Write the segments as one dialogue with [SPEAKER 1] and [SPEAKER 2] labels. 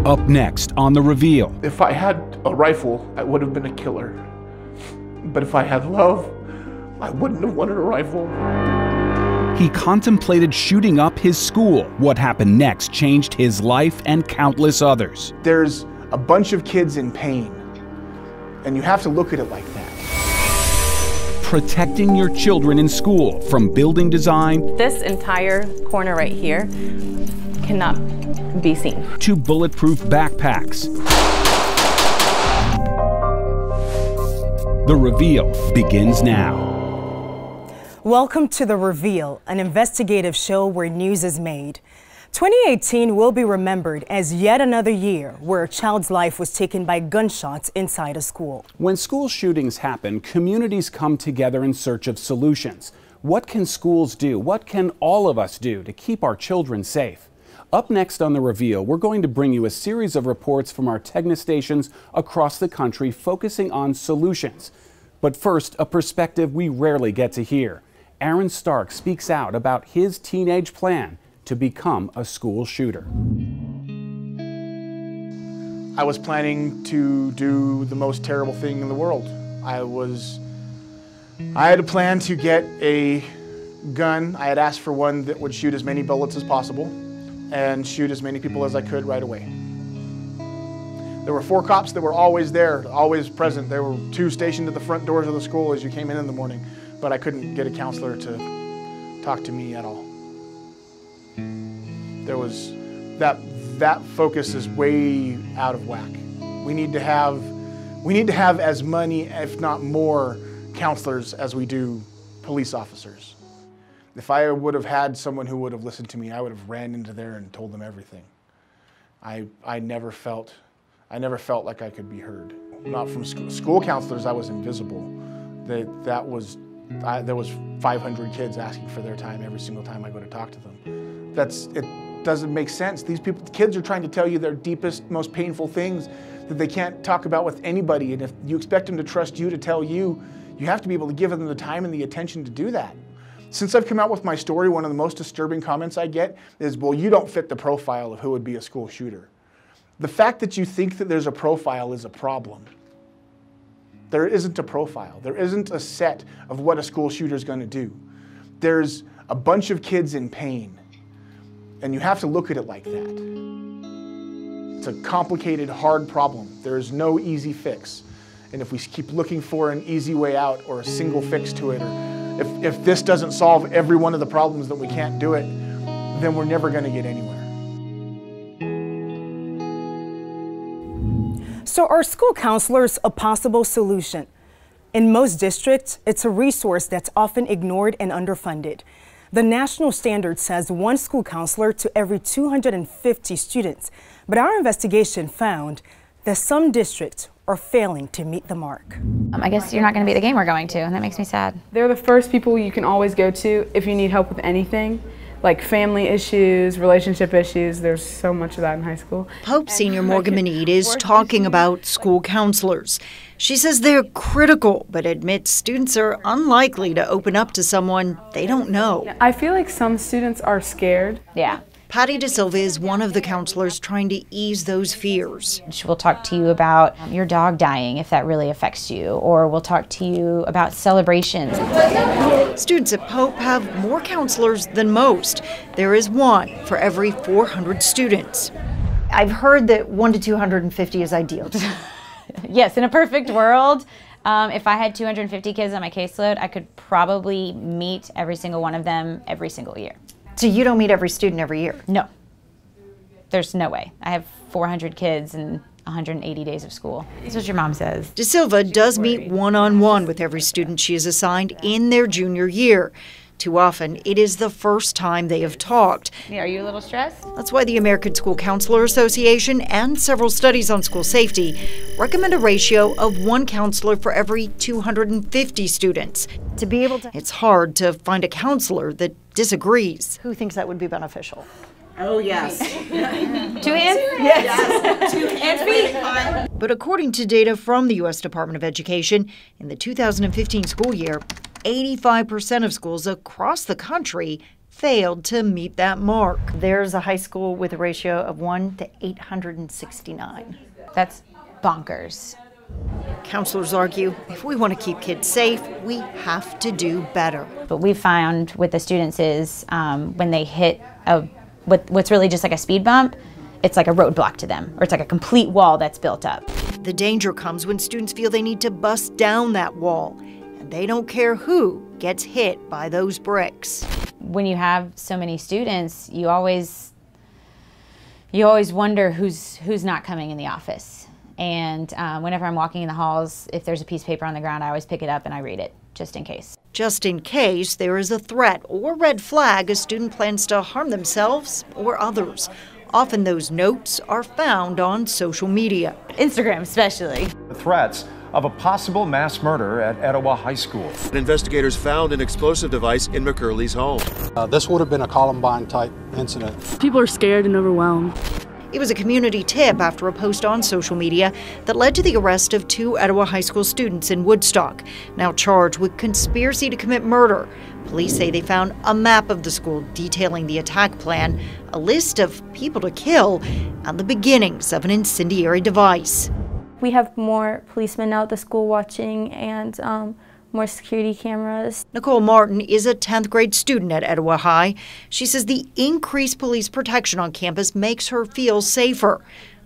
[SPEAKER 1] Up next on The Reveal.
[SPEAKER 2] If I had a rifle, I would have been a killer. But if I had love, I wouldn't have wanted a rifle.
[SPEAKER 1] He contemplated shooting up his school. What happened next changed his life and countless others.
[SPEAKER 2] There's a bunch of kids in pain, and you have to look at it like that.
[SPEAKER 1] Protecting your children in school from building design.
[SPEAKER 3] This entire corner right here cannot be seen.
[SPEAKER 1] To bulletproof backpacks. The Reveal begins now.
[SPEAKER 4] Welcome to The Reveal, an investigative show where news is made. 2018 will be remembered as yet another year where a child's life was taken by gunshots inside a school.
[SPEAKER 1] When school shootings happen, communities come together in search of solutions. What can schools do? What can all of us do to keep our children safe? Up next on The Reveal, we're going to bring you a series of reports from our Tegna stations across the country focusing on solutions. But first, a perspective we rarely get to hear. Aaron Stark speaks out about his teenage plan to become a school shooter.
[SPEAKER 2] I was planning to do the most terrible thing in the world. I had a plan to get a gun. I had asked for one that would shoot as many bullets as possible and shoot as many people as I could right away. There were 4 cops that were always there, always present. There were 2 stationed at the front doors of the school as you came in the morning, but I couldn't get a counselor to talk to me at all. There was that focus is way out of whack. We need to have as many, if not more, counselors as we do police officers. If I would have had someone who would have listened to me, I would have ran into there and told them everything. I never felt like I could be heard. Not from school counselors, I was invisible. There was 500 kids asking for their time every single time I go to talk to them. It doesn't make sense. These kids are trying to tell you their deepest, most painful things that they can't talk about with anybody. And if you expect them to trust you to tell you, you have to be able to give them the time and the attention to do that. Since I've come out with my story, one of the most disturbing comments I get is, well, you don't fit the profile of who would be a school shooter. The fact that you think that there's a profile is a problem. There isn't a profile. There isn't a set of what a school shooter is going to do. There's a bunch of kids in pain, and you have to look at it like that. It's a complicated, hard problem. There is no easy fix. And if we keep looking for an easy way out or a single fix to it, or if this doesn't solve every one of the problems that we can't do it, then we're never going to get anywhere.
[SPEAKER 4] So are school counselors a possible solution? In most districts, it's a resource that's often ignored and underfunded. The national standard says 1 school counselor to every 250 students, but our investigation found that some districts are failing to meet the mark.
[SPEAKER 5] I guess you're not going to be at the game we're going to, and that makes me sad.
[SPEAKER 6] They're the first people you can always go to if you need help with anything, like family issues, relationship issues. There's so much of that in high school.
[SPEAKER 7] Pope Senior Morgan Meade is talking about school counselors. She says they're critical, but admits students are unlikely to open up to someone they don't know.
[SPEAKER 6] I feel like some students are scared.
[SPEAKER 5] Yeah.
[SPEAKER 7] Patty De Silva is one of the counselors trying to ease those fears.
[SPEAKER 5] She will talk to you about your dog dying if that really affects you, or we'll talk to you about celebrations.
[SPEAKER 7] Students at Pope have more counselors than most. There is 1 for every 400 students. I've heard that 1 to 250 is ideal.
[SPEAKER 5] Yes, in a perfect world, if I had 250 kids on my caseload, I could probably meet every single one of them every single year.
[SPEAKER 7] So you don't meet every student every year?
[SPEAKER 5] No. There's no way. I have 400 kids and 180 days of school. That's what your mom says.
[SPEAKER 7] De Silva does meet one-on-one with every student she is assigned in their junior year. Too often, it is the first time they have talked.
[SPEAKER 5] Are you a little stressed?
[SPEAKER 7] That's why the American School Counselor Association and several studies on school safety recommend a ratio of 1 counselor for every 250 students. To be able to, it's hard to find a counselor that disagrees. Who thinks that would be beneficial?
[SPEAKER 8] Oh, yes.
[SPEAKER 5] 2 hands?
[SPEAKER 8] Yes. 2 hands.
[SPEAKER 7] But according to data from the U.S. Department of Education, in the 2015 school year, 85% of schools across the country failed to meet that mark. There's a high school with a ratio of 1 to 869.
[SPEAKER 5] That's bonkers.
[SPEAKER 7] Counselors argue if we want to keep kids safe, we have to do better.
[SPEAKER 5] What we found with the students is when they hit what's really just like a speed bump, it's like a roadblock to them, or it's like a complete wall that's built up.
[SPEAKER 7] The danger comes when students feel they need to bust down that wall, and they don't care who gets hit by those bricks.
[SPEAKER 5] When you have so many students, you always wonder who's not coming in the office. And whenever I'm walking in the halls, if there's a piece of paper on the ground, I always pick it up and I read it, just in case.
[SPEAKER 7] Just in case there is a threat or red flag, a student plans to harm themselves or others. Often those notes are found on social media.
[SPEAKER 5] Instagram especially.
[SPEAKER 9] The threats of a possible mass murder at Etowah High School.
[SPEAKER 10] Investigators found an explosive device in McCurley's home.
[SPEAKER 11] This would have been a Columbine-type incident.
[SPEAKER 12] People are scared and overwhelmed.
[SPEAKER 7] It was a community tip after a post on social media that led to the arrest of 2 Etowah High School students in Woodstock, now charged with conspiracy to commit murder. Police say they found a map of the school detailing the attack plan, a list of people to kill, and the beginnings of an incendiary device.
[SPEAKER 13] We have more policemen out at the school watching and more security cameras.
[SPEAKER 7] Nicole Martin is a 10th grade student at Etowah High. She says the increased police protection on campus makes her feel safer.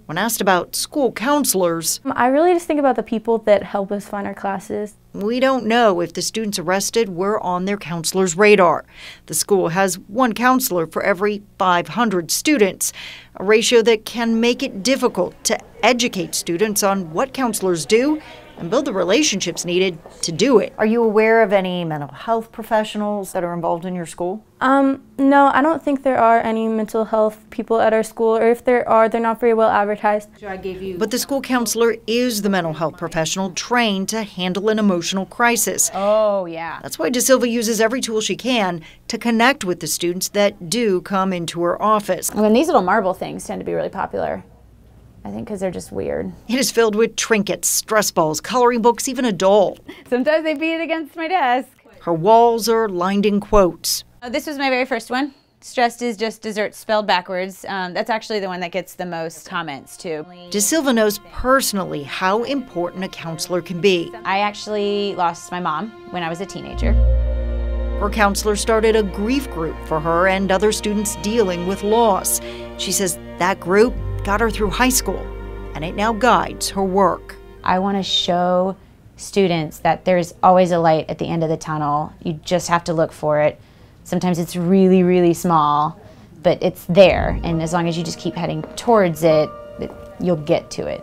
[SPEAKER 7] When asked about school counselors,
[SPEAKER 13] I really just think about the people that help us find our classes.
[SPEAKER 7] We don't know if the students arrested were on their counselor's radar. The school has 1 counselor for every 500 students, a ratio that can make it difficult to educate students on what counselors do and build the relationships needed to do it. Are you aware of any mental health professionals that are involved in your school?
[SPEAKER 13] No, I don't think there are any mental health people at our school, or if there are, they're not very well advertised.
[SPEAKER 7] But the school counselor is the mental health professional trained to handle an emotional crisis.
[SPEAKER 5] Oh, yeah.
[SPEAKER 7] That's why DeSilva uses every tool she can to connect with the students that do come into her office.
[SPEAKER 5] I mean, these little marble things tend to be really popular. I think because they're just weird.
[SPEAKER 7] It is filled with trinkets, stress balls, coloring books, even a doll.
[SPEAKER 5] Sometimes they beat it against my desk.
[SPEAKER 7] Her walls are lined in quotes.
[SPEAKER 5] This was my very first one. Stressed is just dessert spelled backwards. That's actually the one that gets the most comments, too.
[SPEAKER 7] DeSilva knows personally how important a counselor can be.
[SPEAKER 5] I actually lost my mom when I was a teenager.
[SPEAKER 7] Her counselor started a grief group for her and other students dealing with loss. She says that group got her through high school, and it now guides her work.
[SPEAKER 5] I want to show students that there's always a light at the end of the tunnel. You just have to look for it. Sometimes it's really, really small, but it's there, and as long as you just keep heading towards it, you'll get to it.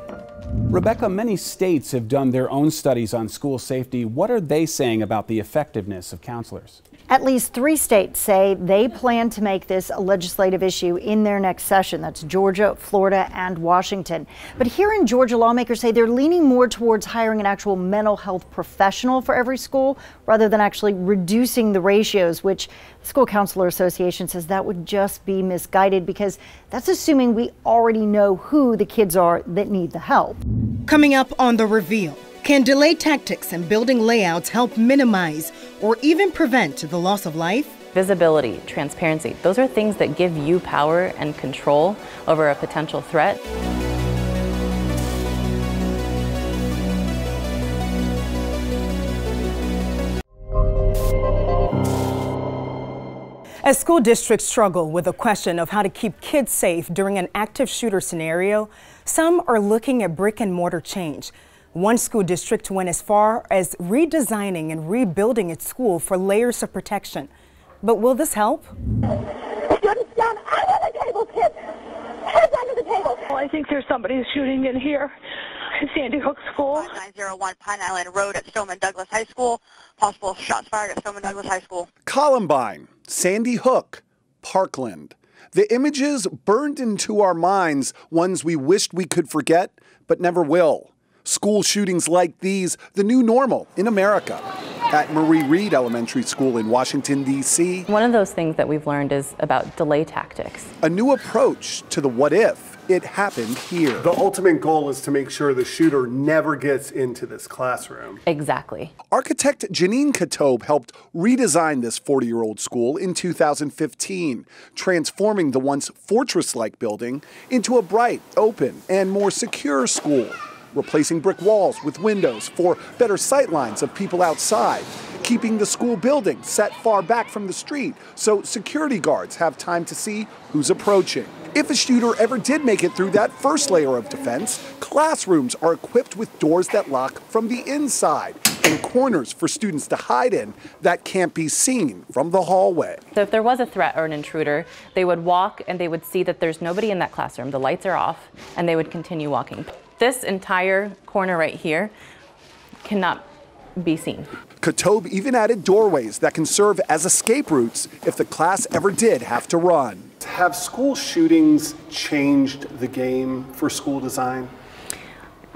[SPEAKER 1] Rebecca, many states have done their own studies on school safety. What are they saying about the effectiveness of counselors?
[SPEAKER 7] At least 3 states say they plan to make this a legislative issue in their next session. That's Georgia, Florida, and Washington. But here in Georgia, lawmakers say they're leaning more towards hiring an actual mental health professional for every school rather than actually reducing the ratios, which the School Counselor Association says that would just be misguided because that's assuming we already know who the kids are that need the help.
[SPEAKER 4] Coming up on The Reveal, can delay tactics and building layouts help minimize or even prevent the loss of life?
[SPEAKER 3] Visibility, transparency, those are things that give you power and control over a potential threat.
[SPEAKER 4] As school districts struggle with the question of how to keep kids safe during an active shooter scenario, some are looking at brick and mortar change. One school district went as far as redesigning and rebuilding its school for layers of protection. But will this help?
[SPEAKER 14] Students down under the table, kids! Heads under the table!
[SPEAKER 15] Well, I think there's somebody shooting in here at Sandy Hook School.
[SPEAKER 16] 5901 Pine Island Road at Stoneman Douglas High School. Possible shots fired at Stoneman Douglas High School.
[SPEAKER 17] Columbine, Sandy Hook, Parkland. The images burned into our minds, ones we wished we could forget, but never will. School shootings like these, the new normal in America. At Marie Reed Elementary School in Washington, D.C.
[SPEAKER 3] One of those things that we've learned is about delay tactics.
[SPEAKER 17] A new approach to the what if It happened here.
[SPEAKER 12] The ultimate goal is to make sure the shooter never gets into this classroom.
[SPEAKER 3] Exactly.
[SPEAKER 17] Architect Janine Katob helped redesign this 40-year-old school in 2015, transforming the once fortress-like building into a bright, open, and more secure school, replacing brick walls with windows for better sight lines of people outside, keeping the school building set far back from the street so security guards have time to see who's approaching. If a shooter ever did make it through that first layer of defense, classrooms are equipped with doors that lock from the inside and corners for students to hide in that can't be seen from the hallway.
[SPEAKER 3] So if there was a threat or an intruder, they would walk and they would see that there's nobody in that classroom, the lights are off, and they would continue walking. This entire corner right here cannot be seen.
[SPEAKER 17] Katob even added doorways that can serve as escape routes if the class ever did have to run.
[SPEAKER 12] Have school shootings changed the game for school design?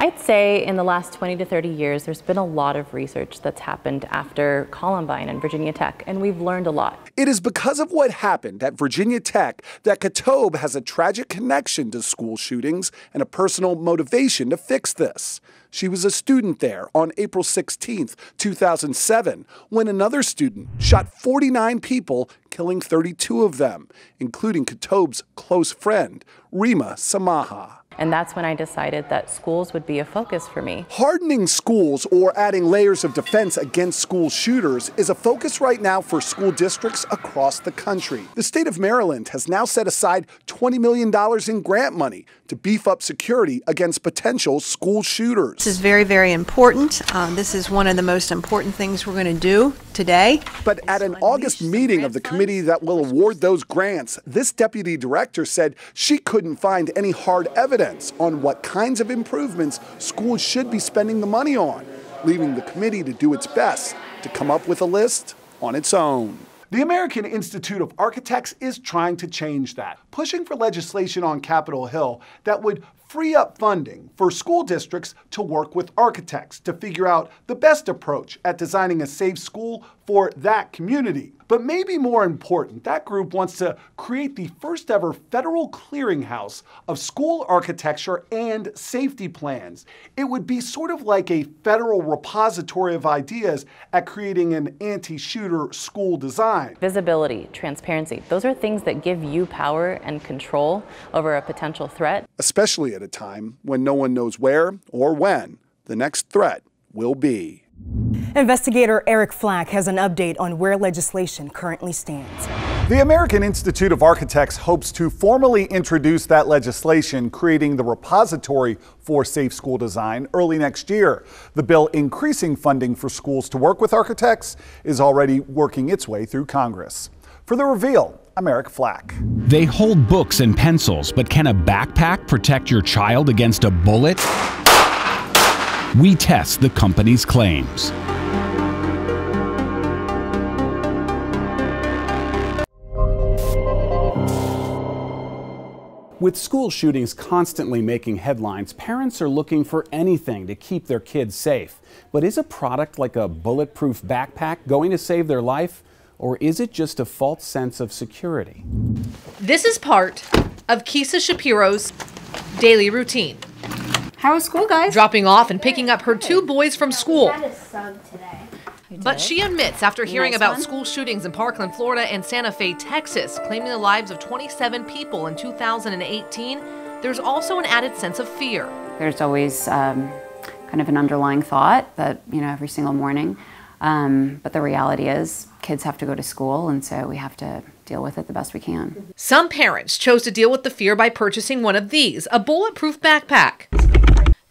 [SPEAKER 3] I'd say in the last 20 to 30 years, there's been a lot of research that's happened after Columbine and Virginia Tech, and we've learned a lot.
[SPEAKER 17] It is because of what happened at Virginia Tech that Katob has a tragic connection to school shootings and a personal motivation to fix this. She was a student there on April 16, 2007, when another student shot 49 people, killing 32 of them, including Katob's close friend, Rima Samaha.
[SPEAKER 3] And that's when I decided that schools would be a focus for me.
[SPEAKER 17] Hardening schools or adding layers of defense against school shooters is a focus right now for school districts across the country. The state of Maryland has now set aside $20 million in grant money to beef up security against potential school shooters.
[SPEAKER 18] This is very, very important. This is one of the most important things we're going to do today.
[SPEAKER 17] But at an August meeting of the committee that will award those grants, this deputy director said she couldn't find any hard evidence on what kinds of improvements schools should be spending the money on, leaving the committee to do its best to come up with a list on its own. The American Institute of Architects is trying to change that, pushing for legislation on Capitol Hill that would free up funding for school districts to work with architects to figure out the best approach at designing a safe school for that community. But maybe more important, that group wants to create the first ever federal clearinghouse of school architecture and safety plans. It would be sort of like a federal repository of ideas at creating an anti-shooter school design.
[SPEAKER 3] Visibility, transparency, those are things that give you power and control over a potential threat.
[SPEAKER 17] Especially at a time when no one knows where or when the next threat will be.
[SPEAKER 4] Investigator Eric Flack has an update on where legislation currently stands.
[SPEAKER 17] The American Institute of Architects hopes to formally introduce that legislation creating the repository for safe school design early next year. The bill increasing funding for schools to work with architects is already working its way through Congress. For The Reveal, I'm Eric Flack.
[SPEAKER 1] They hold books and pencils, but can a backpack protect your child against a bullet? We test the company's claims. With school shootings constantly making headlines, parents are looking for anything to keep their kids safe. But is a product like a bulletproof backpack going to save their life? Or is it just a false sense of security?
[SPEAKER 19] This is part of Keisa Shapiro's daily routine.
[SPEAKER 5] How was school, guys?
[SPEAKER 19] Dropping off and picking up her 2 boys from school.
[SPEAKER 5] Had a sub today.
[SPEAKER 19] But she admits after hearing about school shootings in Parkland, Florida and Santa Fe, Texas, claiming the lives of 27 people in 2018, there's also an added sense of fear.
[SPEAKER 20] There's always kind of an underlying thought that, every single morning. But the reality is kids have to go to school, and so we have to deal with it the best we can.
[SPEAKER 19] Some parents chose to deal with the fear by purchasing one of these, a bulletproof backpack.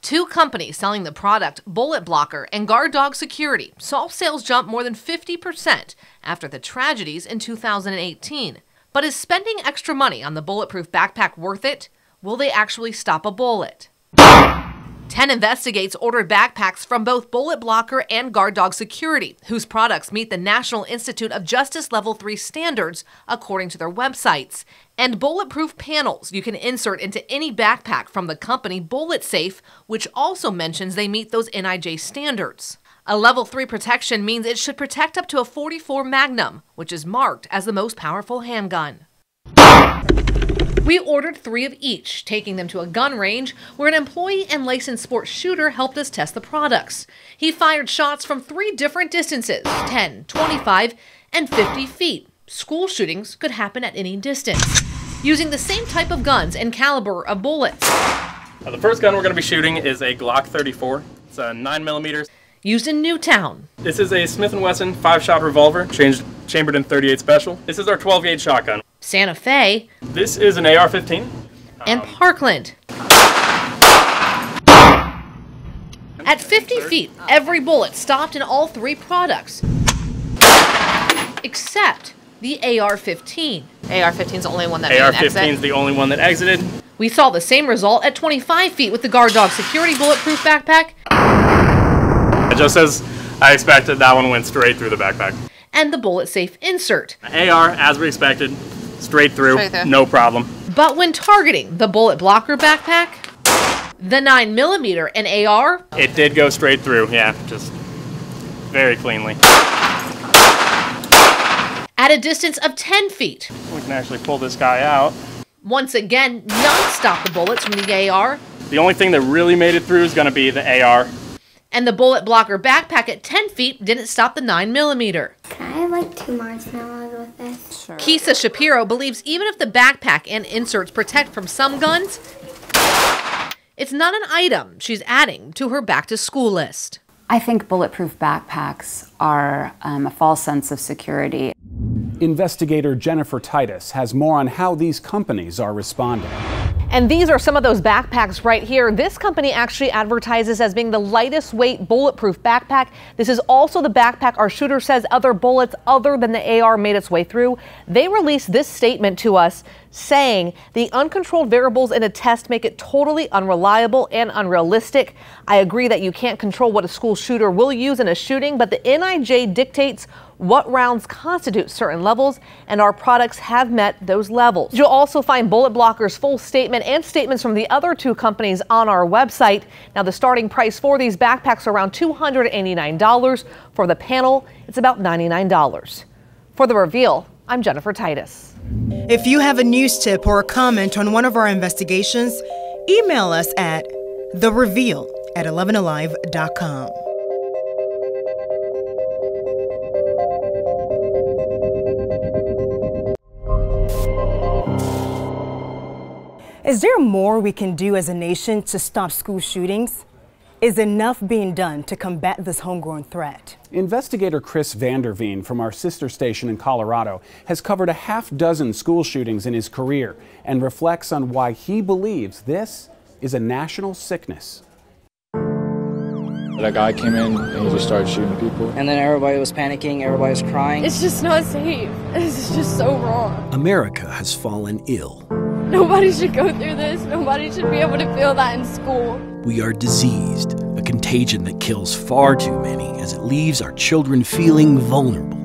[SPEAKER 19] 2 companies selling the product, Bullet Blocker and Guard Dog Security, saw sales jump more than 50% after the tragedies in 2018. But is spending extra money on the bulletproof backpack worth it? Will they actually stop a bullet? 10 Investigates ordered backpacks from both Bullet Blocker and Guard Dog Security, whose products meet the National Institute of Justice Level 3 standards, according to their websites. And bulletproof panels you can insert into any backpack from the company Bullet Safe, which also mentions they meet those NIJ standards. A Level 3 protection means it should protect up to a .44 Magnum, which is marked as the most powerful handgun. We ordered 3 of each, taking them to a gun range where an employee and licensed sports shooter helped us test the products. He fired shots from 3 different distances, 10, 25, and 50 feet. School shootings could happen at any distance, using the same type of guns and caliber of bullets.
[SPEAKER 21] The first gun we're going to be shooting is a Glock 34. It's a 9mm.
[SPEAKER 19] Used in Newtown.
[SPEAKER 21] This is a Smith & Wesson 5-shot revolver, chambered in .38 Special. This is our 12-gauge shotgun.
[SPEAKER 19] Santa Fe.
[SPEAKER 21] This is an AR-15.
[SPEAKER 19] And Parkland. At 50 feet, every bullet stopped in all 3 products, except the AR-15. AR-15 is the only one that made an exit.
[SPEAKER 21] AR-15 is the only one that exited.
[SPEAKER 19] We saw the same result at 25 feet with the Guard Dog Security Bulletproof backpack.
[SPEAKER 21] Just as I expected, that one went straight through the backpack.
[SPEAKER 19] And the bullet safe insert.
[SPEAKER 21] AR, as we expected, straight through, no problem.
[SPEAKER 19] But when targeting the bullet blocker backpack, the 9mm and AR,
[SPEAKER 21] it did go straight through, yeah, just very cleanly.
[SPEAKER 19] At a distance of 10 feet.
[SPEAKER 21] We can actually pull this guy out.
[SPEAKER 19] Once again, none stopped the bullets from the AR.
[SPEAKER 21] The only thing that really made it through is going to be the AR.
[SPEAKER 19] And the bullet blocker backpack at 10 feet didn't stop the 9mm.
[SPEAKER 22] Can I have like 2 marshmallows with this?
[SPEAKER 19] Sure. Kisa Shapiro believes even if the backpack and inserts protect from some guns, it's not an item she's adding to her back-to-school list.
[SPEAKER 20] I think bulletproof backpacks are a false sense of security.
[SPEAKER 1] Investigator Jennifer Titus has more on how these companies are responding.
[SPEAKER 19] And these are some of those backpacks right here. This company actually advertises as being the lightest weight bulletproof backpack. This is also the backpack our shooter says other bullets other than the AR made its way through. They released this statement to us saying the uncontrolled variables in a test make it totally unreliable and unrealistic. I agree that you can't control what a school shooter will use in a shooting, but the NIJ dictates what rounds constitute certain levels, and our products have met those levels. You'll also find Bullet Blocker's full statement and statements from the other 2 companies on our website. Now, the starting price for these backpacks are around $289. For the panel, it's about $99. For The Reveal, I'm Jennifer Titus.
[SPEAKER 4] If you have a news tip or a comment on one of our investigations, email us at thereveal@11alive.com. Is there more we can do as a nation to stop school shootings? Is enough being done to combat this homegrown threat?
[SPEAKER 1] Investigator Chris Vanderveen from our sister station in Colorado has covered a half-dozen school shootings in his career and reflects on why he believes this is a national sickness.
[SPEAKER 23] That guy came in and he just started shooting people.
[SPEAKER 24] And then everybody was panicking, everybody was crying.
[SPEAKER 25] It's just not safe. This is just so wrong.
[SPEAKER 26] America has fallen ill.
[SPEAKER 25] Nobody should go through this. Nobody should be able to feel that in school.
[SPEAKER 26] We are diseased, a contagion that kills far too many as it leaves our children feeling vulnerable.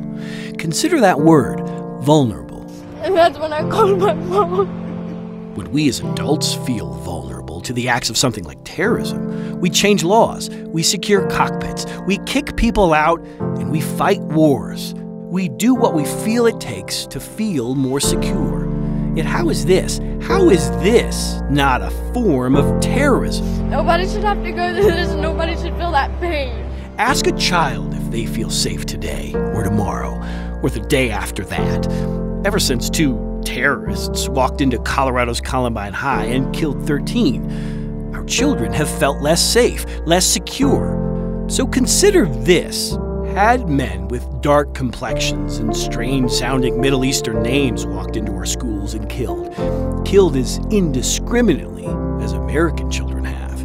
[SPEAKER 26] Consider that word, vulnerable.
[SPEAKER 25] And that's when I called my mom.
[SPEAKER 26] When we as adults feel vulnerable to the acts of something like terrorism, we change laws, we secure cockpits, we kick people out, and we fight wars. We do what we feel it takes to feel more secure. Yet how is this not a form of terrorism?
[SPEAKER 25] Nobody should have to go through this. Nobody should feel that pain.
[SPEAKER 26] Ask a child if they feel safe today or tomorrow or the day after that. Ever since 2 terrorists walked into Colorado's Columbine High and killed 13, our children have felt less safe, less secure. So consider this. Had men with dark complexions and strange-sounding Middle Eastern names walked into our schools and killed as indiscriminately as American children have,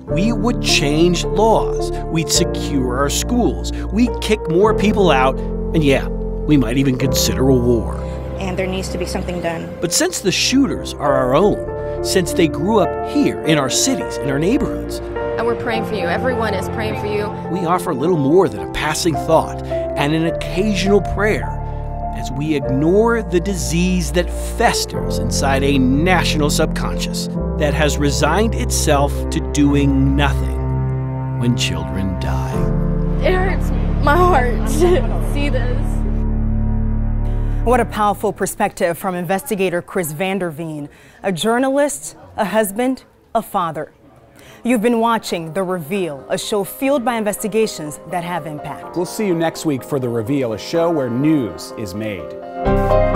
[SPEAKER 26] we would change laws, we'd secure our schools, we'd kick more people out, and yeah, we might even consider a war.
[SPEAKER 27] And there needs to be something done.
[SPEAKER 26] But since the shooters are our own, since they grew up here in our cities, in our neighborhoods,
[SPEAKER 25] And we're praying for you. Everyone is praying for you.
[SPEAKER 26] we offer little more than a passing thought and an occasional prayer as we ignore the disease that festers inside a national subconscious that has resigned itself to doing nothing when children die.
[SPEAKER 25] It hurts my heart to see this.
[SPEAKER 4] What a powerful perspective from investigator Chris Vanderveen, a journalist, a husband, a father. You've been watching The Reveal, a show fueled by investigations that have impact.
[SPEAKER 1] We'll see you next week for The Reveal, a show where news is made.